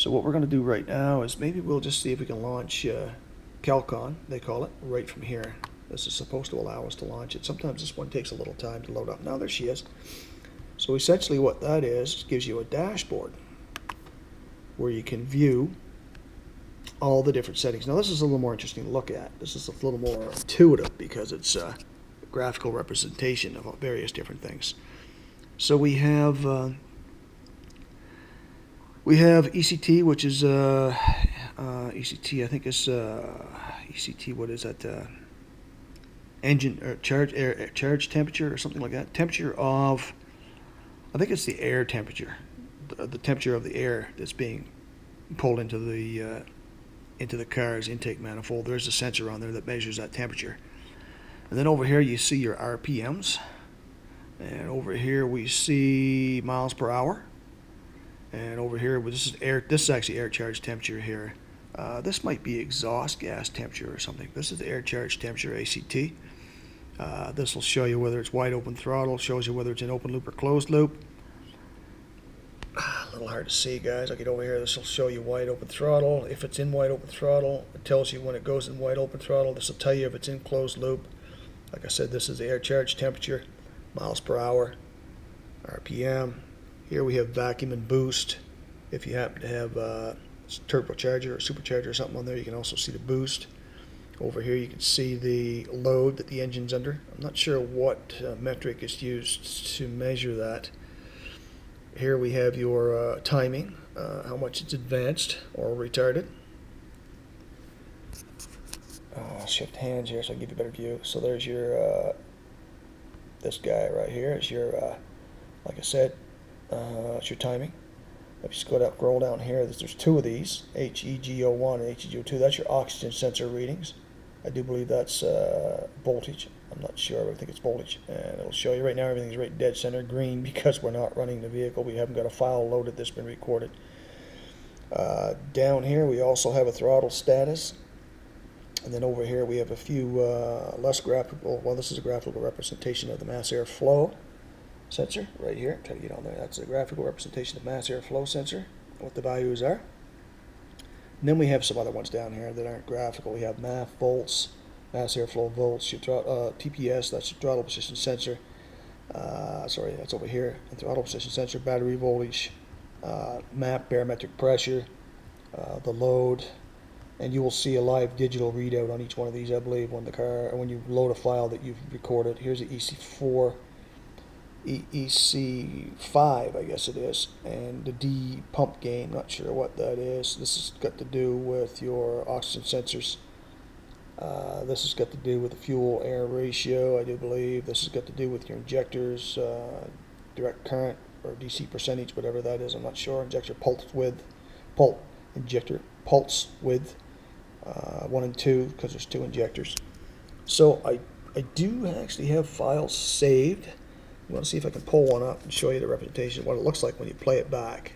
So what we're going to do right now is maybe we'll just see if we can launch Calcon, they call it, right from here. This is supposed to allow us to launch it. Sometimes this one takes a little time to load up. Now there she is. So essentially what that is, gives you a dashboard where you can view all the different settings. Now this is a little more interesting to look at. This is a little more intuitive because it's a graphical representation of various different things. So we have ECT, which is ECT. I think it's ECT. What is that? Engine or charge temperature or something like that. Temperature of, I think it's the air temperature, the temperature of the air that's being pulled into the car's intake manifold. There's a sensor on there that measures that temperature. And then over here you see your RPMs, and over here we see miles per hour. And over here, this is air. This is actually air charge temperature here. This might be exhaust gas temperature or something. This is the air charge temperature, ACT. This will show you whether it's wide open throttle. Shows you whether it's in open loop or closed loop. A little hard to see, guys. I'll get over here. This will show you wide open throttle. If it's in wide open throttle, it tells you when it goes in wide open throttle. This will tell you if it's in closed loop. Like I said, this is the air charge temperature, miles per hour, RPM. Here we have vacuum and boost. If you happen to have a turbocharger or supercharger or something on there, you can also see the boost. Over here you can see the load that the engine's under. I'm not sure what metric is used to measure that. Here we have your timing, how much it's advanced or retarded. Shift hands here so I can give you a better view. So there's your, this guy right here is your, like I said, it's your timing. If you scroll down here, there's two of these, HEGO1 and HEGO2. That's your oxygen sensor readings. I do believe that's voltage. I'm not sure, but I think it's voltage. And it'll show you right now everything's right dead center green because we're not running the vehicle. We haven't got a file loaded that's been recorded. Down here we also have a throttle status. And then over here we have a few less graphical, well, this is a graphical representation of the mass airflow sensor right here. Try to get on there. That's a graphical representation of mass airflow sensor, what the values are. And then we have some other ones down here that aren't graphical. We have MAF volts, mass airflow volts, your TPS, that's your throttle position sensor. Sorry, that's over here. The throttle position sensor, battery voltage, MAP, barometric pressure, the load. And you will see a live digital readout on each one of these, I believe, when you load a file that you've recorded. Here's the EEC-IV, EEC-V, I guess it is, and the D pump gain. Not sure what that is. This has got to do with your oxygen sensors. This has got to do with the fuel-air ratio, I do believe. This has got to do with your injectors, direct current or DC percentage, whatever that is. I'm not sure. Injector pulse width, injector pulse width. 1 and 2 because there's 2 injectors. So I do actually have files saved. I want to see if I can pull one up and show you the representation, what it looks like when you play it back.